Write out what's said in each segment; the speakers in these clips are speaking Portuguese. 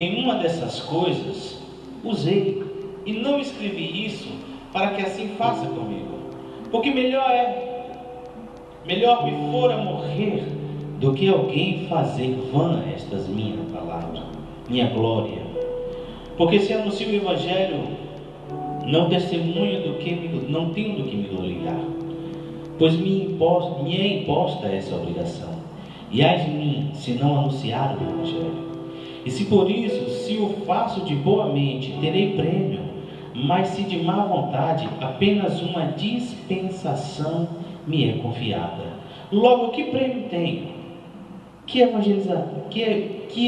Nenhuma dessas coisas usei, e não escrevi isso para que assim faça comigo, porque melhor me fora morrer do que alguém fazer vã estas minhas palavras, minha glória. Porque se anuncio o Evangelho, não testemunho não tenho do que me gloriar, pois me é imposta essa obrigação, e ai de mim se não anunciar o Evangelho. E se por isso, se o faço de boa mente, terei prêmio, mas se de má vontade, apenas uma dispensação me é confiada. Logo, que prêmio tenho? Que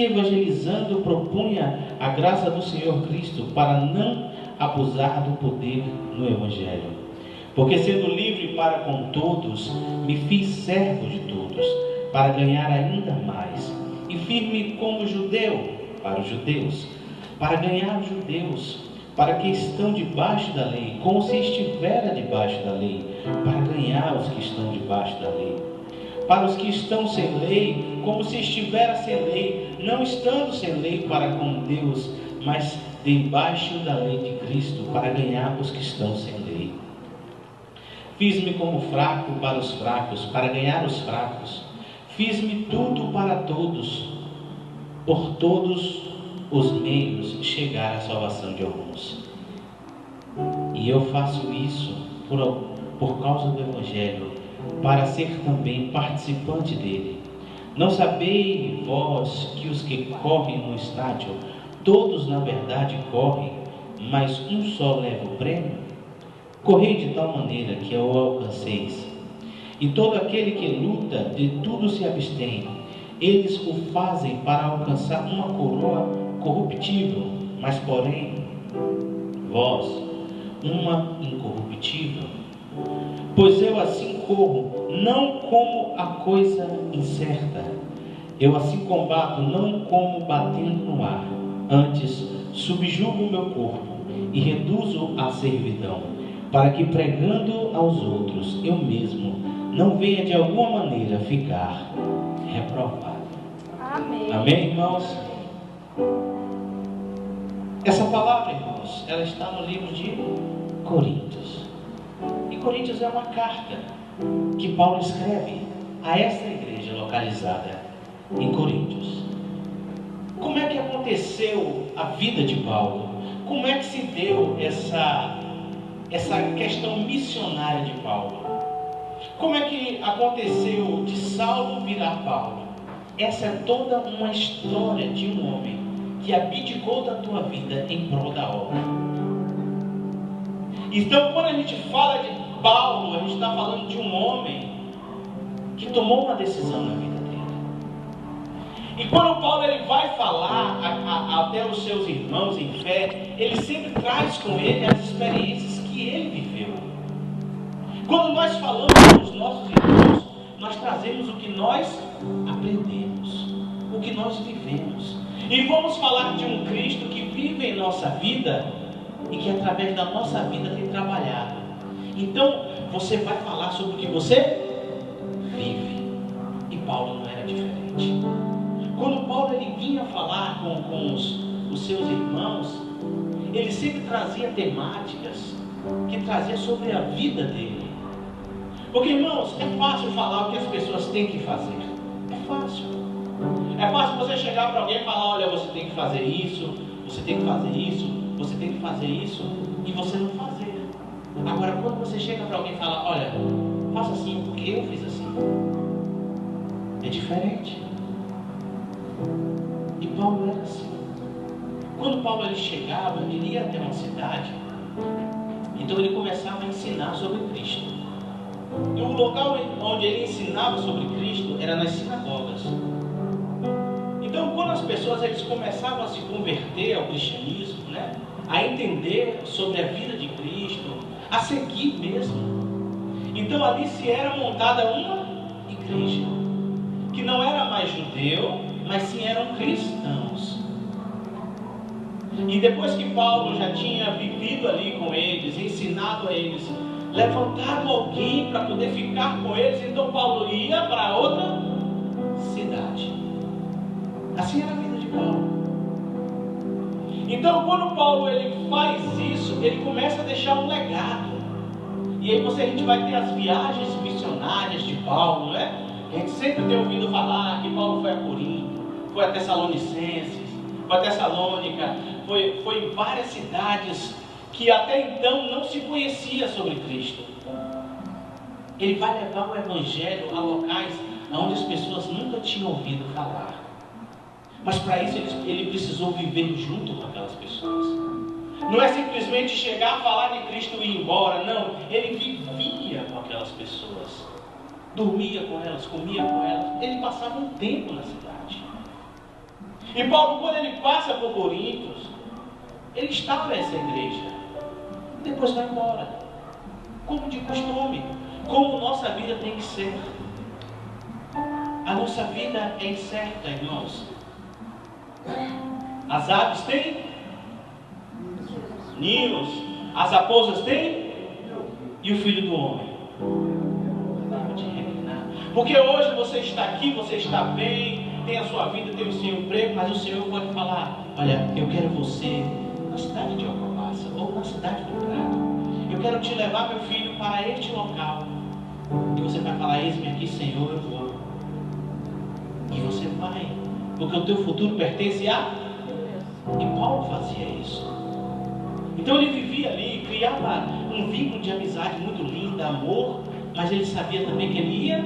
evangelizando propunha a graça do Senhor Cristo para não abusar do poder no Evangelho. Porque sendo livre para com todos, me fiz servo de todos, para ganhar ainda mais. E firme como judeu para os judeus, para ganhar os judeus, para que estão debaixo da lei, como se estivera debaixo da lei, para ganhar os que estão debaixo da lei. Para os que estão sem lei, como se estivera sem lei, não estando sem lei para com Deus, mas debaixo da lei de Cristo, para ganhar os que estão sem lei. Fiz-me como fraco para os fracos, para ganhar os fracos. Fiz-me tudo para todos, por todos os meios chegar à salvação de alguns. E eu faço isso por causa do Evangelho, para ser também participante dele. Não sabeis vós que os que correm no estádio, todos na verdade correm, mas um só leva o prêmio? Correi de tal maneira que o alcanceis. E todo aquele que luta, de tudo se abstém. Eles o fazem para alcançar uma coroa corruptível, mas porém, vós, uma incorruptível. Pois eu assim corro, não como a coisa incerta. Eu assim combato, não como batendo no ar. Antes, subjugo o meu corpo e reduzo à servidão, para que pregando aos outros, eu mesmo não venha de alguma maneira ficar reprovado. Amém. Amém, irmãos? Essa palavra, irmãos, ela está no livro de Coríntios. E Coríntios é uma carta que Paulo escreve a essa igreja localizada em Coríntios. Como é que aconteceu a vida de Paulo? Como é que se deu essa questão missionária de Paulo? Como é que aconteceu de Saulo virar Paulo? Essa é toda uma história de um homem que abdicou da tua vida em prol da obra. Então, quando a gente fala de Paulo, a gente está falando de um homem que tomou uma decisão na vida dele. E quando Paulo ele vai falar até os seus irmãos em fé, ele sempre traz com ele as experiências que ele viveu. Quando nós falamos dos nossos irmãos, nós trazemos o que nós aprendemos, o que nós vivemos. E vamos falar de um Cristo que vive em nossa vida e que através da nossa vida tem trabalhado. Então, você vai falar sobre o que você vive. E Paulo não era diferente. Quando Paulo ele vinha falar com os seus irmãos, ele sempre trazia temáticas que trazia sobre a vida dele. Porque, irmãos, é fácil falar o que as pessoas têm que fazer. É fácil. É fácil você chegar para alguém e falar, olha, você tem que fazer isso, você tem que fazer isso, você tem que fazer isso, e você não fazer. Agora, quando você chega para alguém e fala, olha, faça assim porque eu fiz assim, é diferente. E Paulo era assim. Quando Paulo ele chegava, ele ia até uma cidade, então ele começava a ensinar sobre Cristo. E o local onde ele ensinava sobre Cristo era nas sinagogas. Então, quando as pessoas eles começavam a se converter ao cristianismo, né, a entender sobre a vida de Cristo, a seguir mesmo, então ali se era montada uma igreja que não era mais judeu, mas sim eram cristãos. E depois que Paulo já tinha vivido ali com eles, ensinado a eles, levantado alguém para poder ficar com eles, então Paulo ia para outra cidade. Assim era a vida de Paulo. Então, quando Paulo ele faz isso, ele começa a deixar um legado. E aí a gente vai ter as viagens missionárias de Paulo, né? A gente sempre tem ouvido falar que Paulo foi a Corinto, foi a Tessalonicenses, foi a Tessalônica, foi em várias cidades que até então não se conhecia sobre Cristo. Ele vai levar o Evangelho a locais onde as pessoas nunca tinham ouvido falar. Mas para isso ele precisou viver junto com aquelas pessoas. Não é simplesmente chegar, falar de Cristo e ir embora. Não, ele vivia com aquelas pessoas. Dormia com elas, comia com elas. Ele passava um tempo na cidade. E Paulo, quando ele passa por Coríntios, ele está nessa igreja. E depois vai embora. Como de costume. Como nossa vida tem que ser. A nossa vida é incerta, irmãos. As aves têm ninhos, as raposas têm, e o filho do homem de reinar. Porque hoje você está aqui, você está bem, tem a sua vida, tem o seu emprego, mas o Senhor pode falar: olha, eu quero você na cidade de Alcobaça ou na cidade do Prado. Eu quero te levar, meu filho, para este local. E você vai falar: eis-me aqui, Senhor, eu vou. E você vai, porque o teu futuro pertence a Deus. E Paulo fazia isso. Então ele vivia ali, criava um vínculo de amizade muito lindo, amor, mas ele sabia também que ele ia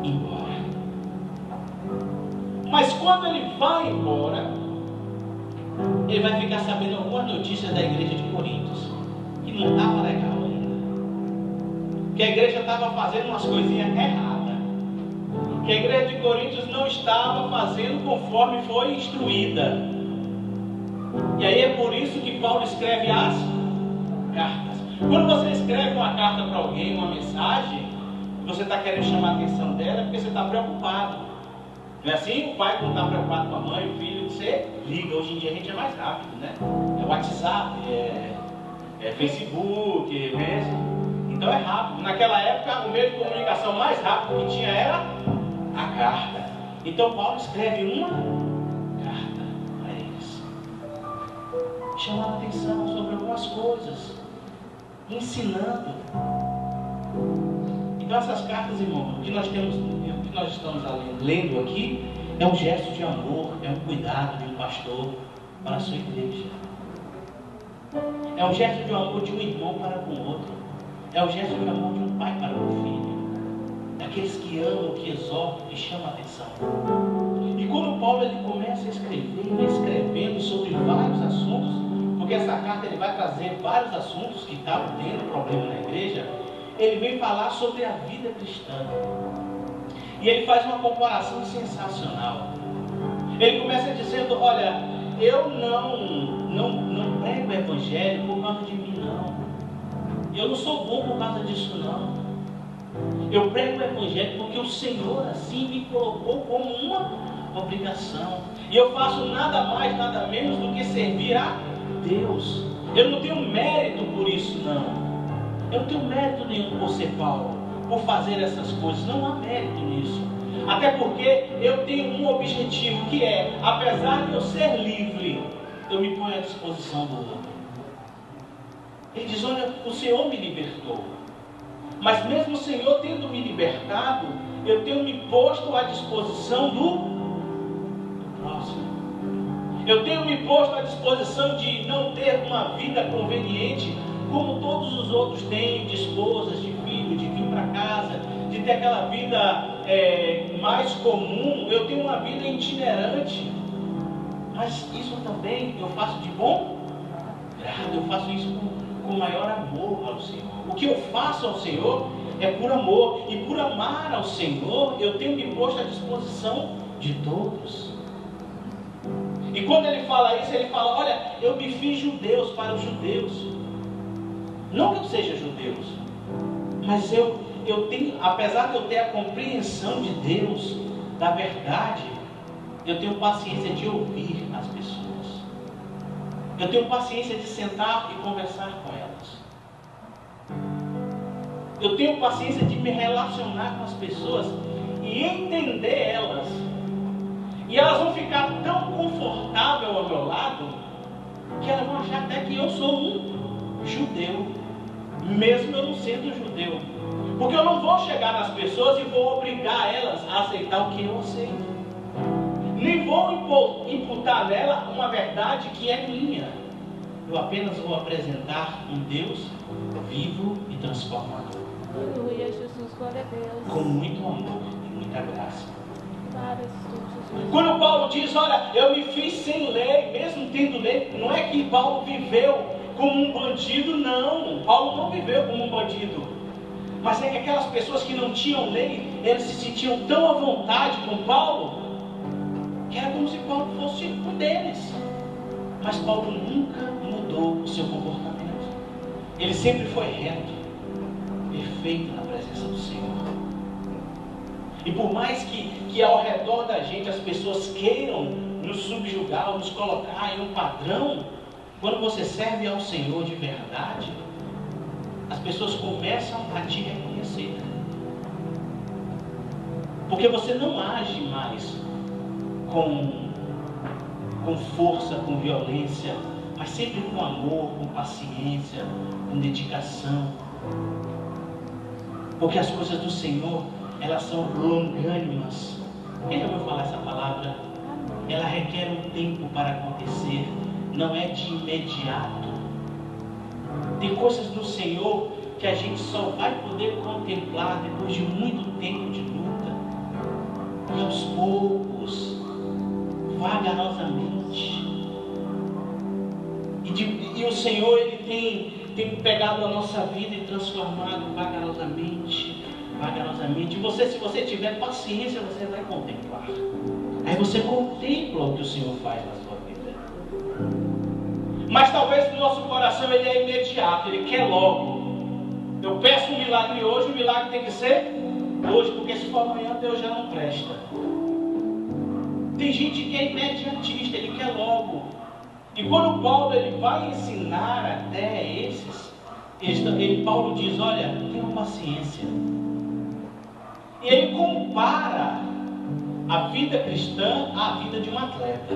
embora. Mas quando ele vai embora, ele vai ficar sabendo algumas notícias da igreja de Coríntios, que não estava legal ainda, que a igreja estava fazendo umas coisinhas erradas, que a igreja de Coríntios não estava fazendo conforme foi instruída. E aí é por isso que Paulo escreve as cartas. Quando você escreve uma carta para alguém, uma mensagem, você está querendo chamar a atenção dela, é porque você está preocupado. Não é assim? O pai, quando está preocupado com a mãe, o filho, você liga. Hoje em dia a gente é mais rápido, né? É WhatsApp, é Facebook, mesmo. Então é rápido. Naquela época, o meio de comunicação mais rápido que tinha era a carta. Então Paulo escreve uma carta a eles, chamando a atenção sobre algumas coisas, ensinando. Então essas cartas, irmão, o que nós estamos lendo aqui é um gesto de amor, é um cuidado de um pastor para a sua igreja. É um gesto de amor de um irmão para com o outro. É o gesto de amor de um pai para com o filho. Aqueles que amam, que exortam, que chamam a atenção. E quando Paulo ele começa a escrever, ele vai escrevendo sobre vários assuntos, porque essa carta ele vai trazer vários assuntos que estavam tendo problema na igreja. Ele vem falar sobre a vida cristã. E ele faz uma comparação sensacional. Ele começa dizendo: olha, eu não prego o evangelho por causa de mim, não. Eu não sou bom por causa disso, não. Eu prego o evangelho porque o Senhor assim me colocou como uma obrigação. E eu faço nada mais, nada menos do que servir a Deus. Eu não tenho mérito por isso, não. Eu não tenho mérito nenhum por ser Paulo, por fazer essas coisas. Não há mérito nisso. Até porque eu tenho um objetivo, que é, apesar de eu ser livre, eu me ponho à disposição do outro. Ele diz: olha, o Senhor me libertou. Mas mesmo o Senhor tendo me libertado, eu tenho me posto à disposição do próximo. Eu tenho me posto à disposição de não ter uma vida conveniente, como todos os outros têm, de esposas, de filhos, de vir para casa, de ter aquela vida mais comum. Eu tenho uma vida itinerante. Mas isso também eu faço de bom grado, eu faço isso com maior amor ao Senhor. O que eu faço ao Senhor é por amor, e por amar ao Senhor eu tenho me posto à disposição de todos. E quando ele fala isso, ele fala: olha, eu me fiz judeus para os judeus. Não que eu seja judeu, mas eu tenho, apesar de eu ter a compreensão de Deus, da verdade, eu tenho paciência de ouvir as pessoas. Eu tenho paciência de sentar e conversar com elas. Eu tenho paciência de me relacionar com as pessoas e entender elas. E elas vão ficar tão confortáveis ao meu lado, que elas vão achar até que eu sou um judeu, mesmo eu não sendo judeu. Porque eu não vou chegar nas pessoas e vou obrigar elas a aceitar o que eu aceito. Nem vou imputar nela uma verdade que é minha. Eu apenas vou apresentar um Deus vivo e transformador. Aleluia, Jesus, glória a Deus. Com muito amor e muita graça. Glória a Jesus. Quando Paulo diz, olha, eu me fiz sem lei, mesmo tendo lei, não é que Paulo viveu como um bandido, não. Paulo não viveu como um bandido. Mas é que aquelas pessoas que não tinham lei, eles se sentiam tão à vontade com Paulo, que era como se Paulo fosse um deles. Mas Paulo nunca mudou o seu comportamento. Ele sempre foi reto, perfeito na presença do Senhor. E por mais que ao redor da gente as pessoas queiram nos subjugar, nos colocar em um padrão, quando você serve ao Senhor de verdade, as pessoas começam a te reconhecer. Porque você não age mais com força, com violência, mas sempre com amor, com paciência, com dedicação. Porque as coisas do Senhor, elas são longânimas. Quem já ouviu falar essa palavra? Ela requer um tempo para acontecer, não é de imediato. Tem coisas do Senhor que a gente só vai poder contemplar depois de muito tempo de luta. E aos poucos, vagarosamente. E o Senhor, Ele tem pegado a nossa vida e transformado vagarosamente. E você, se você tiver paciência, você vai contemplar. Aí você contempla o que o Senhor faz na sua vida. Mas talvez no nosso coração ele é imediato, ele quer logo. Eu peço um milagre hoje, o milagre tem que ser hoje, porque se for amanhã Deus já não presta. Tem gente que é imediatista, ele quer logo. E quando Paulo ele vai ensinar até esses, Paulo diz, olha, tenha paciência. E ele compara a vida cristã à vida de um atleta.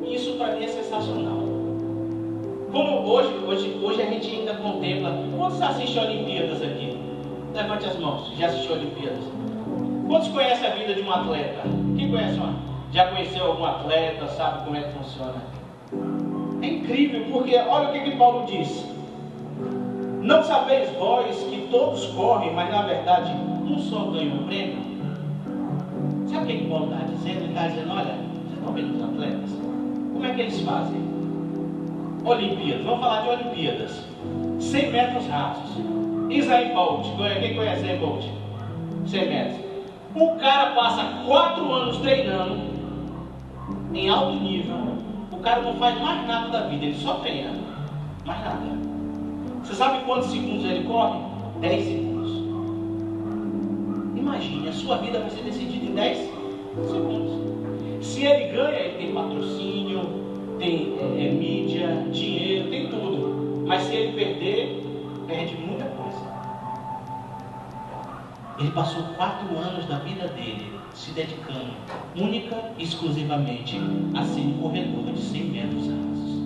E isso para mim é sensacional. Como hoje a gente ainda contempla. Quantos assistem Olimpíadas aqui? Levante as mãos, já assistiu Olimpíadas? Quantos conhecem a vida de um atleta? Quem conhece já conheceu algum atleta, sabe como é que funciona? É incrível, porque olha o que Paulo diz. Não sabeis vós que todos correm, mas na verdade um só ganha o prêmio? Sabe o que Paulo está dizendo? Ele está dizendo, olha, vocês estão vendo os atletas? Como é que eles fazem? Olimpíadas, vamos falar de Olimpíadas. 100 metros rasos. Usain Bolt, quem conhece Usain Bolt? 100 metros. O cara passa 4 anos treinando em alto nível. O cara não faz mais nada da vida, ele só treina. Mais nada. Você sabe quantos segundos ele corre? 10 segundos. Imagine, a sua vida vai ser decidida em 10 segundos. Se ele ganha, ele tem patrocínio, tem mídia, dinheiro, tem tudo. Mas se ele perder, perde muita coisa. Ele passou 4 anos da vida dele se dedicando única e exclusivamente a ser um corredor de 100 metros rasos.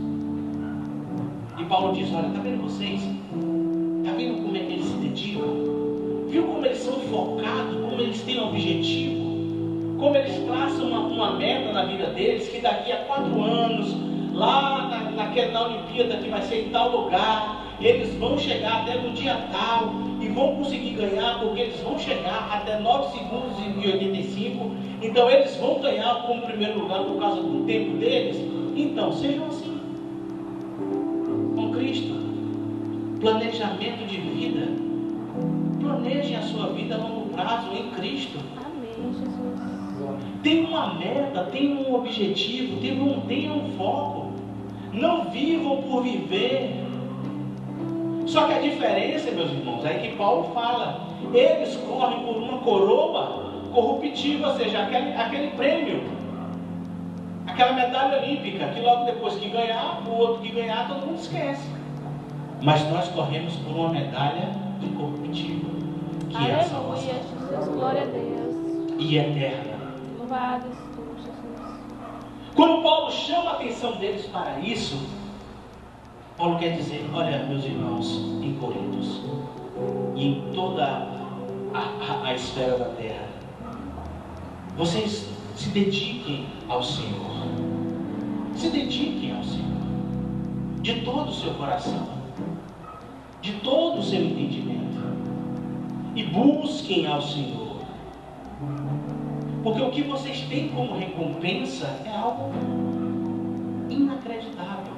E Paulo diz, olha, está vendo vocês? Está vendo como é que eles se dedicam? Viu como eles são focados, como eles têm um objetivo? Como eles traçam uma meta na vida deles, que daqui a 4 anos, lá na Olimpíada que vai ser em tal lugar, eles vão chegar até no dia tal e vão conseguir ganhar, porque eles vão chegar até 9 segundos e 85. Então eles vão ganhar como primeiro lugar por causa do tempo deles. Então sejam assim com Cristo. Planejamento de vida. Planejem a sua vida a longo prazo em Cristo. Amém, Jesus. Tem uma meta, tem um objetivo, tenha um foco. Não vivam por viver. Só que a diferença, meus irmãos, é que Paulo fala, eles correm por uma coroa corruptível, ou seja, aquele prêmio, aquela medalha olímpica, que logo depois que ganhar, o outro que ganhar, todo mundo esquece. Mas nós corremos por uma medalha incorruptível, que é a salvação. Aleluia, Jesus, glória a Deus. E eterna. Louvado és tu, Jesus. Quando Paulo chama a atenção deles para isso, Paulo quer dizer, olha, meus irmãos, em Corintos e em toda a esfera da terra, vocês se dediquem ao Senhor. Se dediquem ao Senhor. De todo o seu coração. De todo o seu entendimento. E busquem ao Senhor. Porque o que vocês têm como recompensa é algo inacreditável.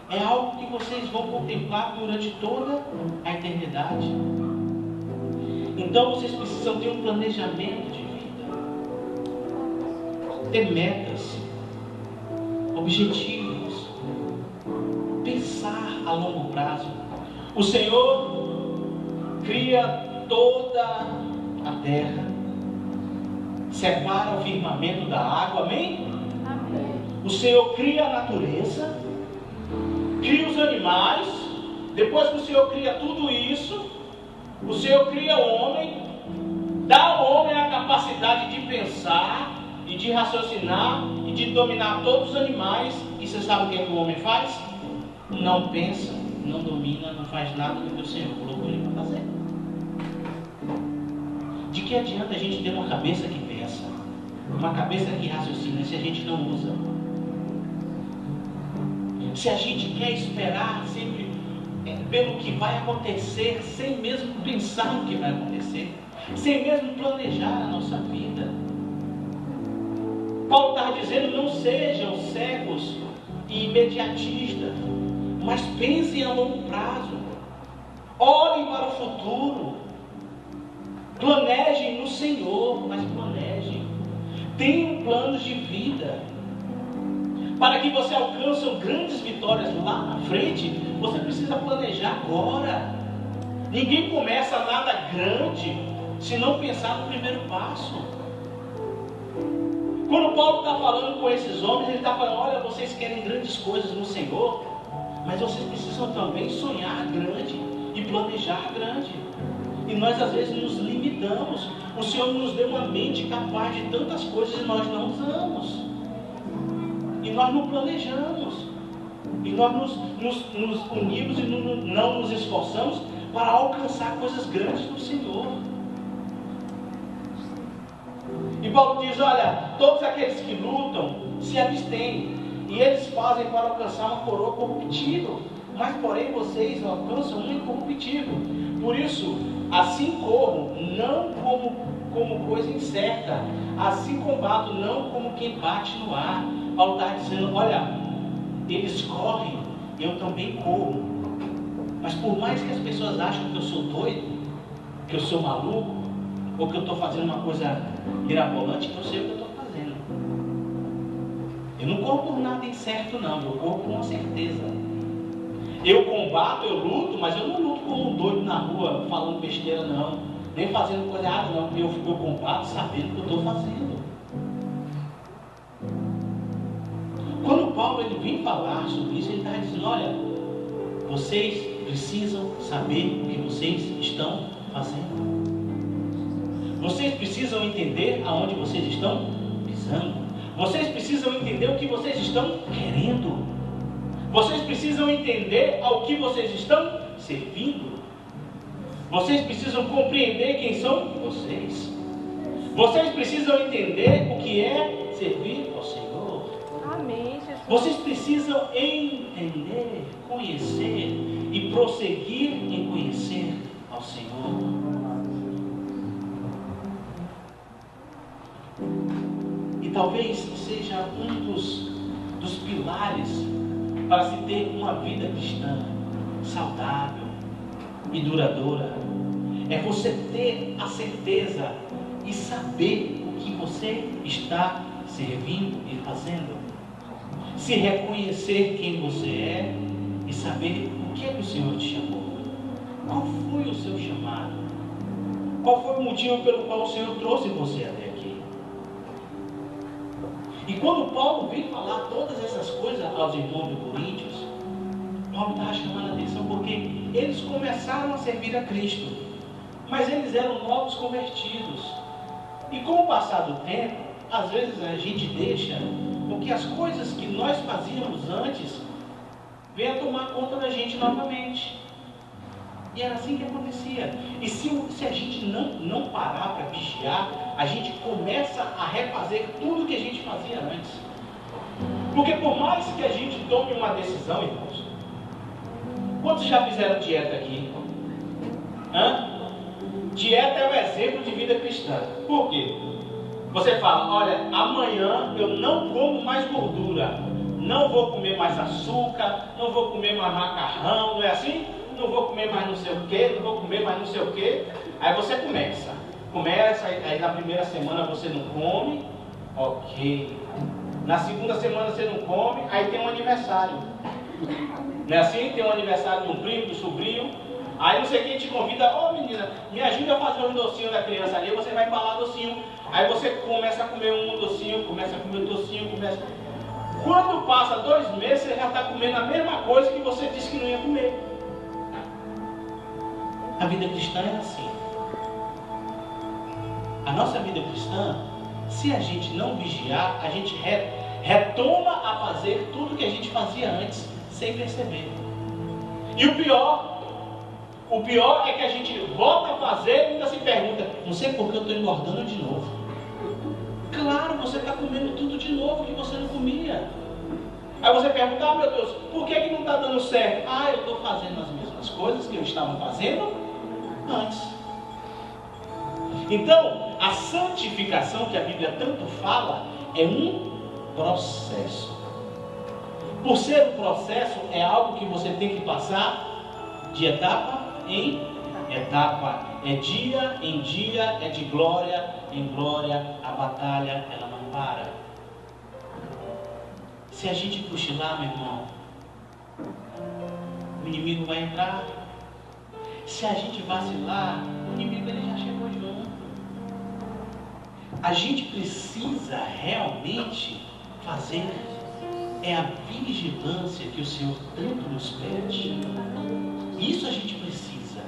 É algo que vocês vão contemplar durante toda a eternidade. Então vocês precisam ter um planejamento de vida. Ter metas. Objetivos. Pensar a longo prazo. O Senhor cria toda a terra. Separa o firmamento da água, amém? Amém. O Senhor cria a natureza, cria os animais. Depois que o Senhor cria tudo isso, o Senhor cria o homem, dá ao homem a capacidade de pensar e de raciocinar e de dominar todos os animais. E você sabe o que é que o homem faz? Não pensa, não domina, não faz nada do que o Senhor colocou ele para fazer. De que adianta a gente ter uma cabeça que pensa, uma cabeça que raciocina, se a gente não usa? Se a gente quer esperar sempre pelo que vai acontecer, sem mesmo pensar no que vai acontecer, sem mesmo planejar a nossa vida. Paulo está dizendo, não sejam cegos e imediatistas, mas pensem a longo prazo. Olhem para o futuro. Planejem no Senhor, mas planejem. Tenham planos de vida. Para que você alcance grandes vitórias lá na frente, você precisa planejar agora. Ninguém começa nada grande se não pensar no primeiro passo. Quando Paulo está falando com esses homens, ele está falando, olha, vocês querem grandes coisas no Senhor, mas vocês precisam também sonhar grande e planejar grande. E nós às vezes nos limitamos. O Senhor nos deu uma mente capaz de tantas coisas e nós não usamos. E nós não planejamos. E nós nos unimos e não nos esforçamos para alcançar coisas grandes do Senhor. E Paulo diz, olha, todos aqueles que lutam se abstêm. E eles fazem para alcançar uma coroa corruptível. Mas porém vocês alcançam uma incorruptível. Por isso, assim corro, não como coisa incerta. Assim combato, não como quem bate no ar. Paulo está dizendo, olha, eles correm, eu também corro. Mas por mais que as pessoas achem que eu sou doido, que eu sou maluco, ou que eu estou fazendo uma coisa mirabolante, eu sei o que eu estou fazendo. Eu não corro por nada incerto não, eu corro por uma certeza. Eu combato, eu luto, mas eu não luto como um doido na rua, falando besteira não, nem fazendo coisa errada não, eu combato sabendo o que eu estou fazendo. Quando Paulo ele vem falar sobre isso, ele está dizendo, olha, vocês precisam saber o que vocês estão fazendo. Vocês precisam entender aonde vocês estão pisando. Vocês precisam entender o que vocês estão querendo. Vocês precisam entender ao que vocês estão servindo. Vocês precisam compreender quem são vocês. Vocês precisam entender o que é servir ao Senhor. Amém, Jesus. Vocês precisam entender, conhecer e prosseguir em conhecer ao Senhor. E talvez seja um dos pilares para se ter uma vida cristã saudável e duradoura. É você ter a certeza e saber o que você está servindo e fazendo. Se reconhecer quem você é e saber o que é que o Senhor te chamou. Qual foi o seu chamado? Qual foi o motivo pelo qual o Senhor trouxe você até aqui? E quando Paulo vem falar todas essas coisas aos irmãos de Coríntios, Paulo estava chamando a atenção porque eles começaram a servir a Cristo, mas eles eram novos convertidos. E com o passar do tempo, às vezes a gente deixa com que as coisas que nós fazíamos antes venha tomar conta da gente novamente. E era assim que acontecia. E se a gente não parar para vigiar, a gente começa a refazer tudo que a gente fazia antes. Porque por mais que a gente tome uma decisão, irmãos, quantos já fizeram dieta aqui? Dieta é o exemplo de vida cristã. Por quê? Você fala, olha, amanhã eu não como mais gordura, não vou comer mais açúcar, não vou comer mais macarrão, não é assim? Não vou comer mais não sei o que, não vou comer mais não sei o que. Aí você começa, aí na primeira semana você não come, ok. Na segunda semana você não come, aí tem um aniversário. Não é assim? Tem um aniversário de um primo, do sobrinho. Aí não sei quem te convida, ô menina, me ajuda a fazer um docinho da criança ali, você vai embalar docinho. Aí você começa a comer um docinho, começa a comer docinho, começa. Quando passa 2 meses, você já está comendo a mesma coisa que você disse que não ia comer. A vida cristã é assim. A nossa vida cristã, se a gente não vigiar, a gente retoma a fazer tudo que a gente fazia antes, sem perceber. E o pior é que a gente volta a fazer e ainda se pergunta, não sei por que eu estou engordando de novo. Claro, você está comendo tudo de novo que você não comia. Aí você pergunta, meu Deus, por que não está dando certo? Eu estou fazendo as mesmas coisas que eu estava fazendo antes. Então, a santificação que a Bíblia tanto fala é um processo. Por ser um processo, é algo que você tem que passar de etapa em etapa. É dia em dia, é de glória em glória. A batalha, ela não para. Se a gente cochilar, meu irmão, o inimigo vai entrar. Se a gente vacilar, o inimigo ele já chegou junto. A gente precisa realmente fazer a vigilância que o Senhor tanto nos pede. Isso a gente precisa.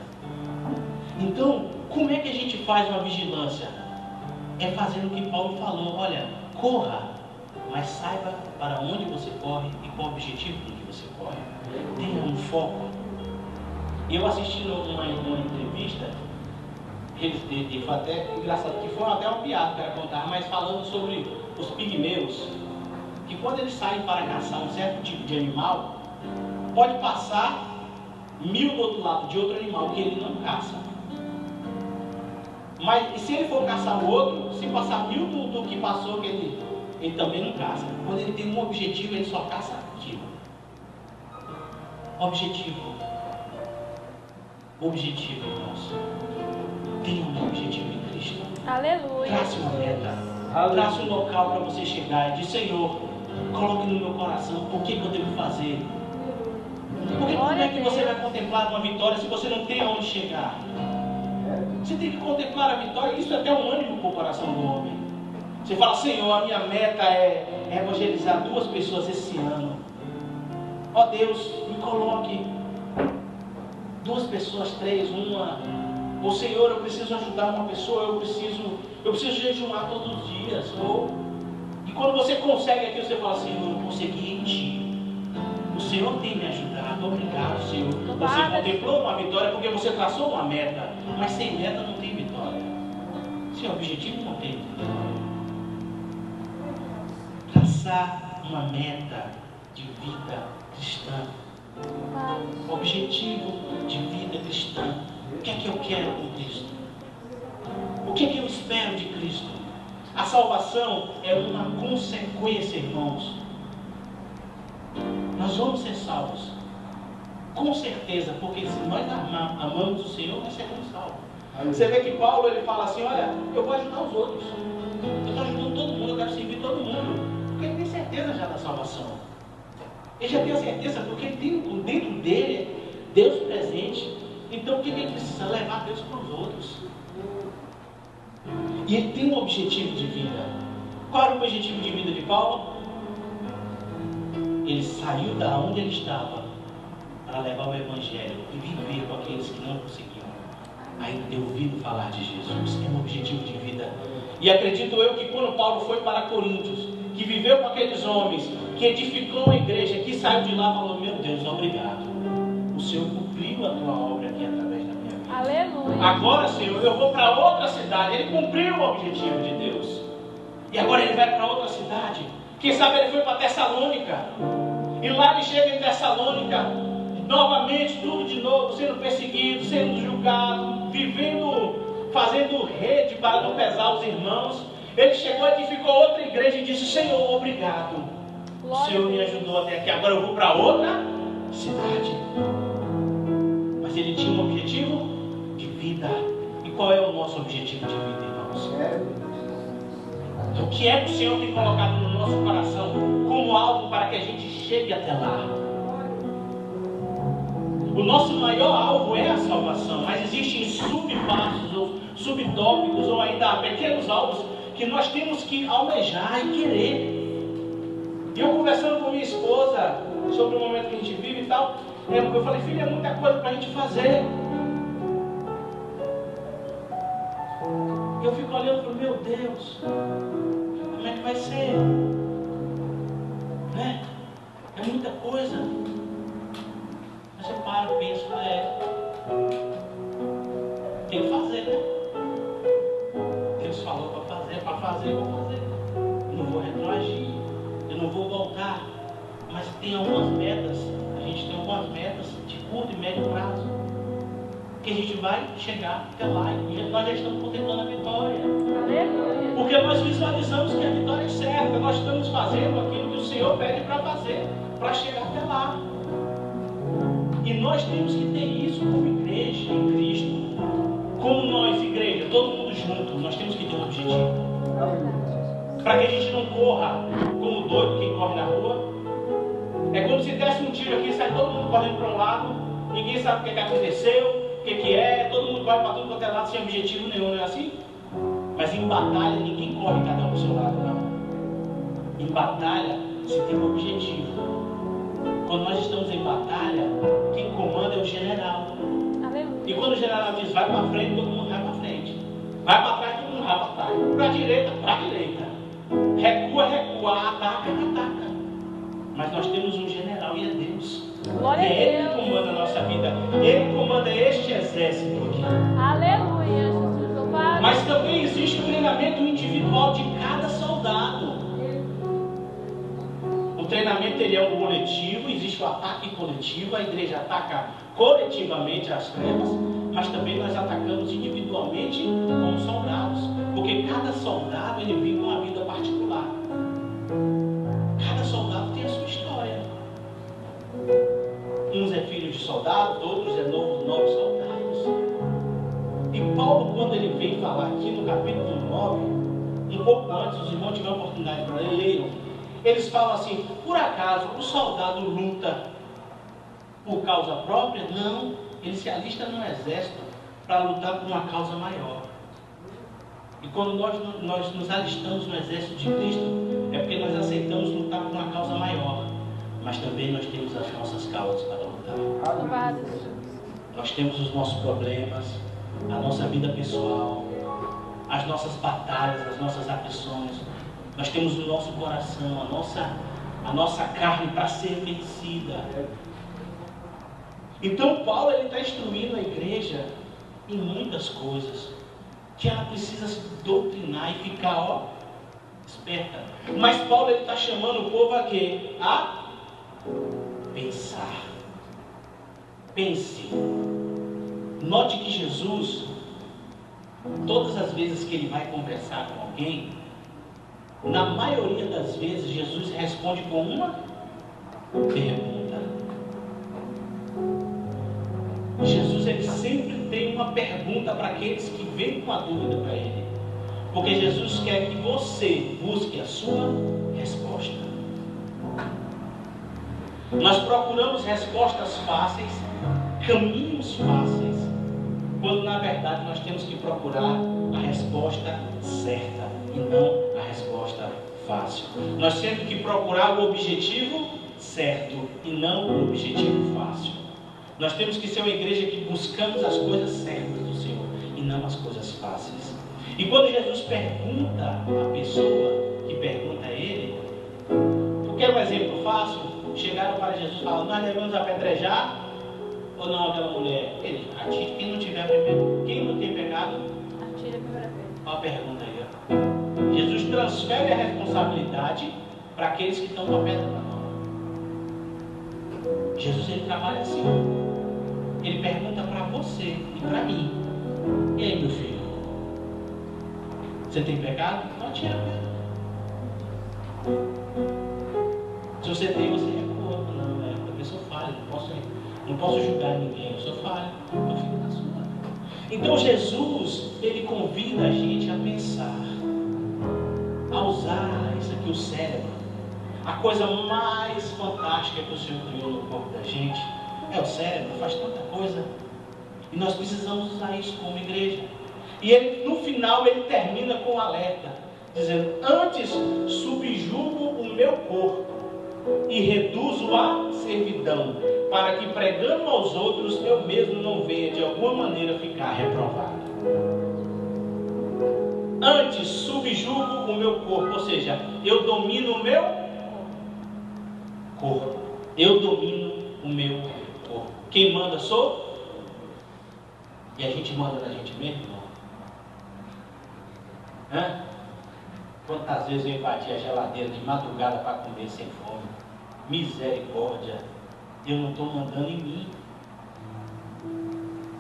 Então, como é que a gente faz uma vigilância? É fazendo o que Paulo falou. Olha, corra, mas saiba para onde você corre e qual o objetivo do que você corre. Tenha um foco. Eu assisti uma entrevista, e foi até engraçado, que foi até uma piada para contar, mas falando sobre os pigmeus, que quando eles saem para caçar um certo tipo de animal, pode passar 1000 do outro lado de outro animal que ele não caça. Mas se ele for caçar o outro, se passar 1000 do que passou, que ele também não caça. Quando ele tem um objetivo, ele só caça aquilo. Objetivo, irmãos. Tenha um objetivo em Cristo. Aleluia. Trace uma meta. Trace um local para você chegar e diz, Senhor, coloque no meu coração o que eu devo fazer. Porque como é que você vai contemplar uma vitória se você não tem aonde chegar? Você tem que contemplar a vitória. Isso é até um ânimo para o coração do homem. Você fala, Senhor, a minha meta é evangelizar 2 pessoas esse ano. Ó Deus, me coloque 2 pessoas, 3, uma. Ou Senhor, eu preciso ajudar uma pessoa, eu preciso jejuar todos os dias. E quando você consegue aquilo, você fala, Senhor, eu consegui em Ti. O Senhor tem me ajudado. Obrigado, Senhor. Você contemplou uma vitória porque você traçou uma meta. Mas sem meta não tem vitória. Sem objetivo não tem vitória. Traçar uma meta de vida cristã. Objetivo de vida cristã. O que é que eu quero com Cristo? O que é que eu espero de Cristo? A salvação é uma consequência, irmãos. Nós vamos ser salvos. Com certeza, porque se nós amamos o Senhor, nós seremos salvos. Você vê que Paulo ele fala assim, olha, eu vou ajudar os outros. Eu estou ajudando todo mundo, eu quero servir todo mundo. Porque ele tem certeza já da salvação. Ele já tem a certeza, porque ele tem dentro dele Deus presente. Então o que ele precisa? Levar Deus para os outros. E ele tem um objetivo de vida. Qual era o objetivo de vida de Paulo? Ele saiu da onde ele estava para levar o Evangelho e viver com aqueles que não conseguiam ainda ter ouvido falar de Jesus. É um objetivo de vida. E acredito eu que quando Paulo foi para Coríntios, que viveu com aqueles homens, que edificou a igreja, que saiu de lá e falou: meu Deus, obrigado. O Senhor cumpriu a tua obra aqui através da minha vida. Aleluia. Agora, Senhor, eu vou para outra cidade. Ele cumpriu o objetivo de Deus. E agora ele vai para outra cidade. Quem sabe ele foi para Tessalônica. E lá ele chega em Tessalônica, novamente, tudo de novo, sendo perseguido, sendo julgado, vivendo, fazendo rede para não pesar os irmãos. Ele chegou, edificou outra igreja e disse: Senhor, obrigado. O Senhor me ajudou até aqui. Agora eu vou para outra cidade. Mas ele tinha um objetivo de vida. E qual é o nosso objetivo de vida, irmãos? O que é que o Senhor tem colocado no nosso coração como alvo para que a gente chegue até lá? O nosso maior alvo é a salvação, mas existem subpassos, ou subtópicos, ou ainda pequenos alvos que nós temos que almejar e querer. E eu conversando com minha esposa sobre o momento que a gente vive e tal, eu falei: filha, é muita coisa para a gente fazer. Eu fico olhando e falo: meu Deus, como é que vai ser? Né? É muita coisa. Mas eu paro, penso, tem que fazer, né? Deus falou para fazer, eu vou fazer. Eu não vou retroagir, eu não vou voltar. Mas tem algumas metas, a gente tem algumas metas de curto e médio prazo, que a gente vai chegar até lá e nós já estamos contemplando a vitória. Aleluia. Porque nós visualizamos que a vitória é certa, nós estamos fazendo aquilo que o Senhor pede para fazer, para chegar até lá. E nós temos que ter isso como igreja em Cristo. Como nós, igreja, todo mundo junto, nós temos que ter um objetivo. Para que a gente não corra como doido quem corre na rua. É como se desse um tiro aqui, sai todo mundo correndo para um lado, ninguém sabe o que aconteceu, o que é, todo mundo corre para tudo quanto é lado sem objetivo nenhum, não é assim? Mas em batalha ninguém corre cada um para o seu lado, não. Em batalha se tem um objetivo. Quando nós estamos em batalha, quem comanda é o general. Aleluia. E quando o general diz vai para frente, todo mundo vai para frente. Vai para trás, todo mundo vai para trás. Para a direita, para a direita. Recua, recua, ataca, ataca. Mas nós temos um general e é Deus. Glória E a é Ele Deus. que comanda a nossa vida. Ele comanda este exército aqui. Aleluia, Jesus louvado. Mas também existe o treinamento individual de cada soldado. O treinamento ele é um coletivo, existe o ataque coletivo, a igreja ataca coletivamente as trevas, mas também nós atacamos individualmente como soldados, porque cada soldado ele vive uma vida particular. Cada soldado tem a sua história. Uns é filho de soldado, outros é novos soldados. E Paulo, quando ele vem falar aqui no capítulo 9, um pouco antes, os irmãos tiveram a oportunidade para ler, eles falam assim: por acaso o soldado luta por causa própria? Não, ele se alista no exército para lutar por uma causa maior. E quando nós nos alistamos no exército de Cristo, é porque nós aceitamos lutar por uma causa maior. Mas também nós temos as nossas causas para lutar. Louvado, Jesus. Nós temos os nossos problemas, a nossa vida pessoal, as nossas batalhas, as nossas aflições. Nós temos o nosso coração, a nossa carne para ser vencida. Então Paulo está instruindo a igreja em muitas coisas, que ela precisa se doutrinar e ficar esperta. Mas Paulo está chamando o povo a quê? A pensar. Pense. Note que Jesus, todas as vezes que ele vai conversar com alguém, na maioria das vezes Jesus responde com uma pergunta. Jesus ele sempre tem uma pergunta para aqueles que vêm com a dúvida para ele, porque Jesus quer que você busque a sua resposta. Nós procuramos respostas fáceis, caminhos fáceis, quando na verdade nós temos que procurar a resposta certa e não a resposta fácil. Nós temos que procurar o objetivo certo e não o objetivo fácil. Nós temos que ser uma igreja que buscamos as coisas certas do Senhor e não as coisas fáceis. E quando Jesus pergunta à pessoa que pergunta a ele, tu quer um exemplo fácil? chegaram para Jesus e falaram: nós devemos apedrejar ou não aquela mulher? Ele: atire quem não tiver primeiro. Quem não tem pecado? Atire a primeira vez. Olha a pergunta aí. Ó. Jesus transfere a responsabilidade para aqueles que estão com a pedra na mão. Jesus, ele trabalha assim. Ele pergunta para você e para mim: e aí, meu filho? Você tem pecado? Não atira mesmo. Se você tem, você recua. Não, porque eu sou falho, não posso julgar ninguém, eu sou falho, eu fico na sua. Então Jesus, ele convida a gente a pensar, a usar isso aqui, o cérebro. A coisa mais fantástica que o Senhor criou no corpo da gente é o cérebro, faz tanta coisa. E nós precisamos usar isso como igreja. E ele, no final, ele termina com um alerta, dizendo: antes subjugo o meu corpo e reduzo a servidão, para que pregando aos outros, eu mesmo não venha de alguma maneira ficar reprovado. Antes subjugo o meu corpo, ou seja, eu domino o meu corpo. Eu domino o meu corpo. Quem manda sou? E a gente manda na gente mesmo? Hã? Quantas vezes eu invadi a geladeira de madrugada para comer sem fome? Misericórdia. Eu não estou mandando em mim.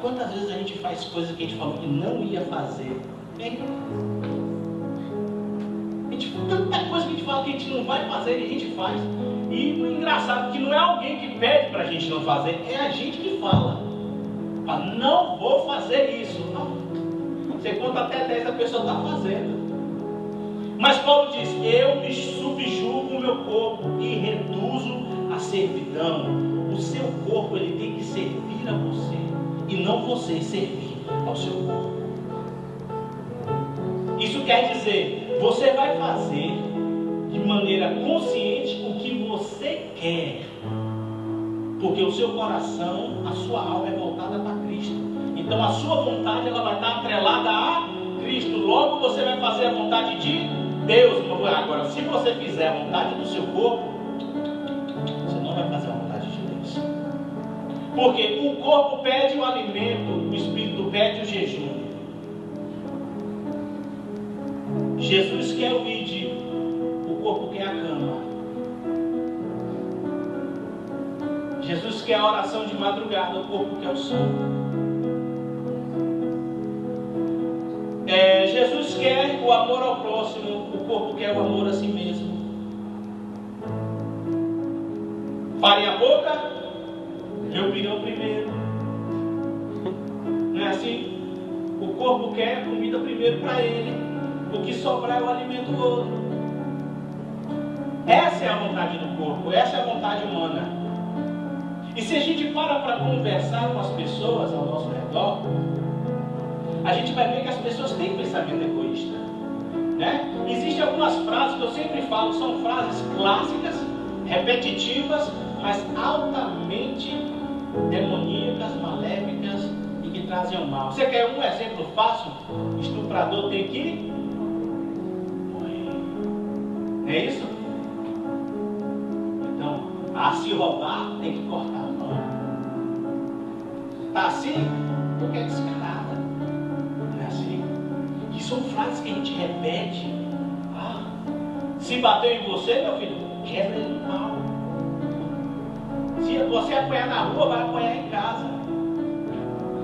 Quantas vezes a gente faz coisas que a gente falou que não ia fazer? Tanta coisa que a gente fala que a gente não vai fazer e a gente faz. E o engraçado é que não é alguém que pede para a gente não fazer, é a gente que fala. Fala: não vou fazer isso. Não. Você conta até 10, a pessoa está fazendo. Mas Paulo diz: eu me subjugo o meu corpo e reduzo a servidão. O seu corpo, ele tem que servir a você, e não você servir ao seu corpo. Isso quer dizer, você vai fazer de maneira consciente o que você quer, porque o seu coração, a sua alma é voltada para Cristo. Então a sua vontade, ela vai estar atrelada a Cristo. Logo você vai fazer a vontade de Deus. Agora, se você fizer a vontade do seu corpo, você não vai fazer a vontade de Deus. Porque o corpo pede o alimento, o espírito pede o jejum. Jesus quer o id, o corpo quer a cama. Jesus quer a oração de madrugada, o corpo quer o sono. Jesus quer o amor ao próximo, o corpo quer o amor a si mesmo. Parem a boca, meu opinião primeiro. Não é assim? O corpo quer comida primeiro para ele, o que sobrar eu alimento o outro. Essa é a vontade do corpo, essa é a vontade humana. E se a gente para conversar com as pessoas ao nosso redor, a gente vai ver que as pessoas têm pensamento egoísta, né? Existem algumas frases que eu sempre falo, são frases clássicas, repetitivas, mas altamente demoníacas, maléficas e que trazem o mal. Você quer um exemplo fácil? Estuprador tem que morrer. Não é isso? Então, se roubar, tem que cortar a mão. Tá assim? Porque é descarada. São frases que a gente repete. Se bateu em você, meu filho, quebra ele no pau. Se você apanhar na rua, vai apanhar em casa.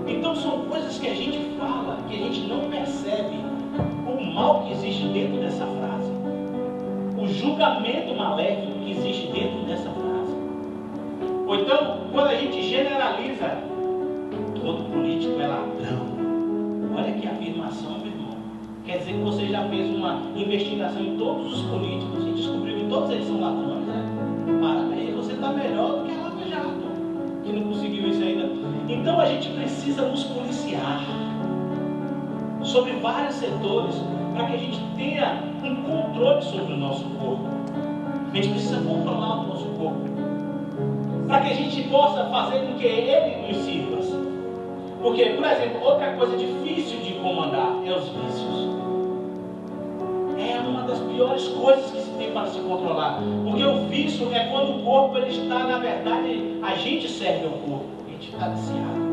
Então são coisas que a gente fala, que a gente não percebe o mal que existe dentro dessa frase, o julgamento maléfico que existe dentro dessa frase. Ou então, quando a gente generaliza, todo político é ladrão. Olha que afirmação, meu irmão. Quer dizer que você já fez uma investigação em todos os políticos e descobriu que todos eles são ladrões, né? Parabéns, você está melhor do que a Lava Jato, que não conseguiu isso ainda. Então a gente precisa nos policiar sobre vários setores para que a gente tenha um controle sobre o nosso corpo. A gente precisa controlar o nosso corpo para que a gente possa fazer com que ele nos sirva. Porque, por exemplo, outra coisa difícil de comandar é os vícios. É uma das piores coisas que se tem para se controlar. Porque o vício é quando o corpo ele está, na verdade, a gente serve ao corpo, a gente está viciado.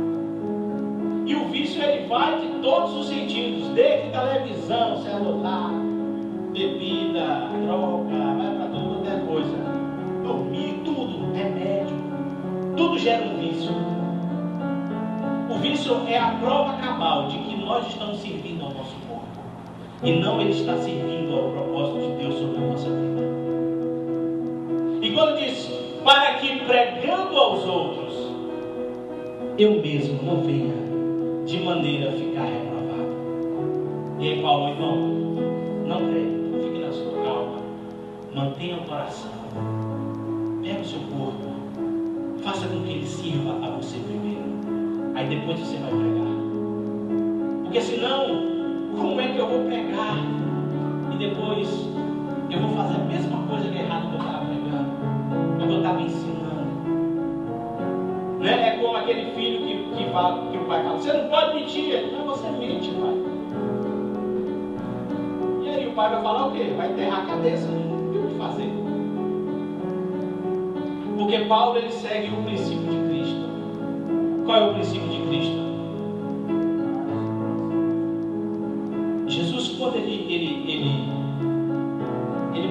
E o vício ele vai de todos os sentidos, desde televisão, celular, bebida, droga, vai para tudo qualquer coisa. Dormir, tudo, remédio, tudo gera um vício. O vício é a prova cabal de que nós estamos servindo ao nosso corpo. E não ele está servindo ao propósito de Deus sobre a nossa vida. E quando diz, para que pregando aos outros, eu mesmo não venha de maneira a ficar reprovado. E aí Paulo, irmão, não pregue, fique na sua calma, mantenha o coração, pega o seu corpo, faça com que ele sirva a você primeiro. Aí depois você vai pregar. Porque senão, como é que eu vou pregar e depois eu vou fazer a mesma coisa que é errado que eu estava pregando, que eu estava ensinando? Né? É como aquele filho que o pai fala, você não pode mentir, mas você mente, pai. E aí o pai vai falar o quê? Vai enterrar a cabeça, não tem o que fazer. Porque Paulo ele segue o princípio de Cristo. Qual é o princípio de Cristo? Jesus, quando ele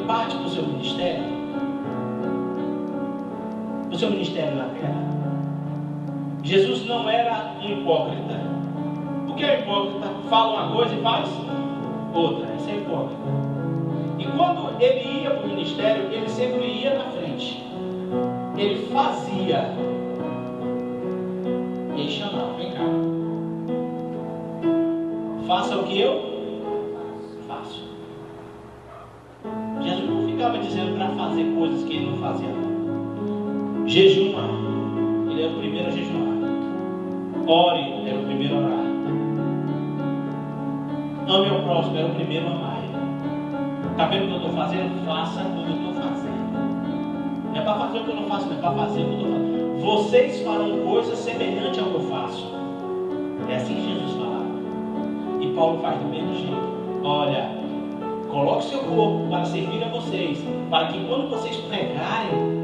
parte para o seu ministério na terra, Jesus não era um hipócrita. O que é hipócrita? Fala uma coisa e faz outra. Isso é hipócrita. E quando ele ia para o ministério, ele sempre ia na frente. Ele fazia. E ele chamava, vem cá. Faça o que eu faço. Jesus não ficava dizendo para fazer coisas que ele não fazia. Jejuma, ele era o primeiro a jejuar. Ore, era o primeiro a orar. Ame ao próximo, era o primeiro a amar. Está vendo o que eu estou fazendo? Faça o que eu estou fazendo. Não é para fazer o que eu não faço, não é para fazer o que eu estou fazendo. Vocês farão coisas semelhantes ao que eu faço. É assim que Jesus falava. E Paulo faz do mesmo jeito. Olha, coloque seu corpo para servir a vocês, para que quando vocês pregarem,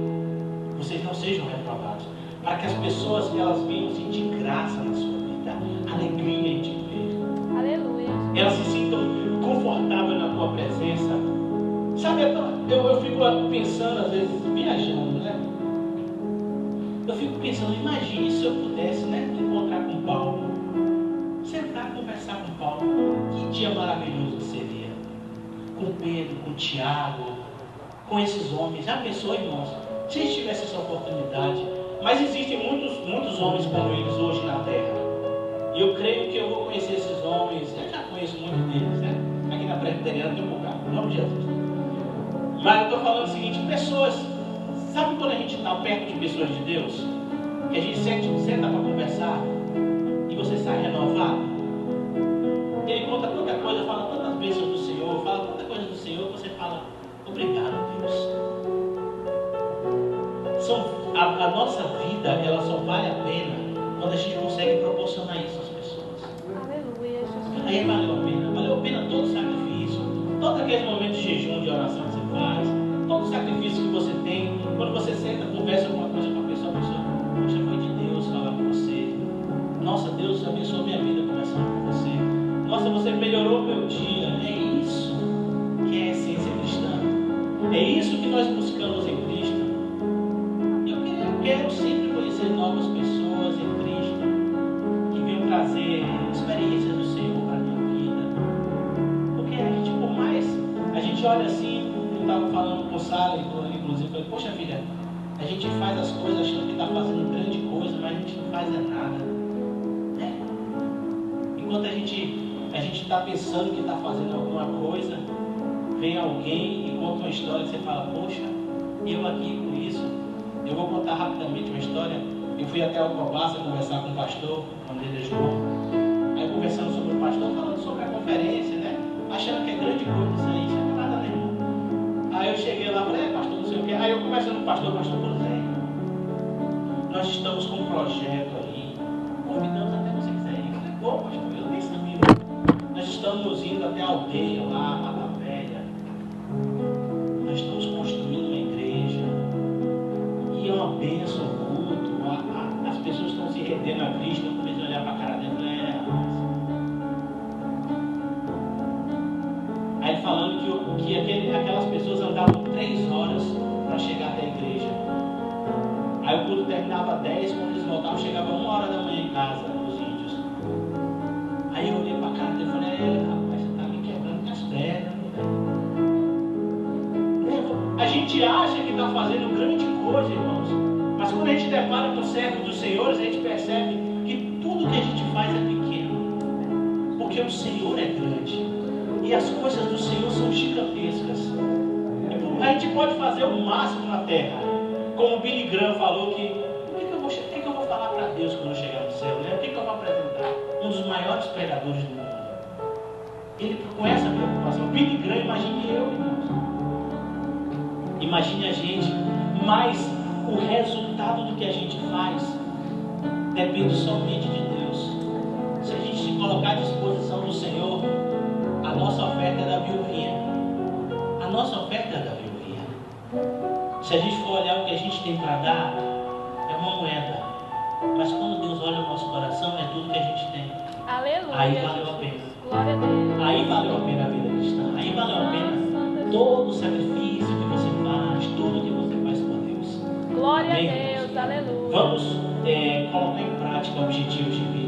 vocês não sejam reprovados. Para que as pessoas elas venham sentir graça na sua vida, alegria em te ver. Aleluia. Elas se sintam confortáveis na tua presença. Sabe, eu fico pensando, às vezes, viajando, né? Eu fico pensando, imagine se eu pudesse, né, encontrar com Paulo, sentar e conversar com Paulo. Que dia maravilhoso seria. Com Pedro, com Tiago, com esses homens. Já pensou, irmãos? Se eles tivessem essa oportunidade. Mas existem muitos homens como eles hoje na terra. E eu creio que eu vou conhecer esses homens. Eu já conheço muitos deles, né? Aqui na Presbiteriana tem um bocado, em nome de Jesus. Mas eu estou falando o seguinte, pessoas, sabe quando a gente está perto de pessoas de Deus? Que a gente senta para conversar e você sai renovado. Ele conta tanta coisa, fala tantas bênçãos do Senhor, fala tanta coisa do Senhor, você fala, obrigado, Deus. A nossa vida, ela só vale a pena quando a gente consegue proporcionar isso às pessoas. Aleluia, Jesus. Aí valeu a pena todo o sacrifício, todos aqueles momentos de jejum, de oração que você faz, todo o sacrifício que você tem, quando você senta, conversa alguma coisa com a pessoa, poxa, foi de Deus falar com você. Nossa, Deus abençoou minha vida conversando com você. Nossa, você melhorou meu dia. É isso que é a essência cristã. É isso que nós buscamos em Cristo. Eu quero sempre conhecer novas pessoas em Cristo que venham trazer experiências do Senhor para a minha vida. Porque a gente, por mais, a gente olha assim, eu estava falando com o Sara, inclusive, falei, poxa filha, a gente faz as coisas achando que está fazendo grande coisa, mas a gente não faz nada. Né? Enquanto a gente está pensando que está fazendo alguma coisa, vem alguém e conta uma história que você fala, poxa, eu aqui com isso. Eu vou contar rapidamente uma história. Eu fui até Alcobaça conversar com o pastor, o nome dele é João. Aí conversando sobre o pastor, falando sobre a conferência, né? Achando que é grande coisa isso aí, isso não é nada nenhum. Aí eu cheguei lá e falei, pastor, não sei o quê. Aí eu conversando com o pastor José, nós estamos com um projeto aí, convidamos até você quiser ir. Eu falei, pô, pastor, eu nem sabia. Nós estamos indo até a aldeia lá, a Velha, pessoas estão se rendendo a Cristo, eu comecei a olhar para a cara dela e falei, Aí ele falando que aquelas pessoas andavam 3 horas para chegar até a igreja. Aí o culto terminava 10, quando eles voltavam, chegava 1 hora da manhã em casa, os índios. Aí eu olhei para a cara dele e falei, rapaz, você está me quebrando com as pernas. A gente acha que está fazendo grande coisa, irmãos. Mas quando a gente depara com o servo dos senhores, a gente percebe que tudo que a gente faz é pequeno. Porque o Senhor é grande. E as coisas do Senhor são gigantescas. A gente pode fazer o máximo na terra. Como o Billy Graham falou que o que eu vou falar para Deus quando eu chegar no céu? Né? O que eu vou apresentar? Um dos maiores pregadores do mundo. Ele com essa preocupação. Billy Graham, imagine eu, irmãos. Imagine a gente. Mas o resultado do que a gente faz depende somente de Deus. Se a gente se colocar à disposição do Senhor, a nossa oferta é da viuvinha. A nossa oferta é da viuvinha. Se a gente for olhar o que a gente tem para dar, é uma moeda. Mas quando Deus olha o nosso coração, é tudo que a gente tem. Aleluia. Aí valeu a pena. Glória a Deus. Aí valeu a pena a vida cristã. Aí valeu a pena todo o sacrifício que você faz, tudo que você faz por Deus. Glória Amém? a Deus. Aleluia. Vamos colocar em prática objetivos de vida.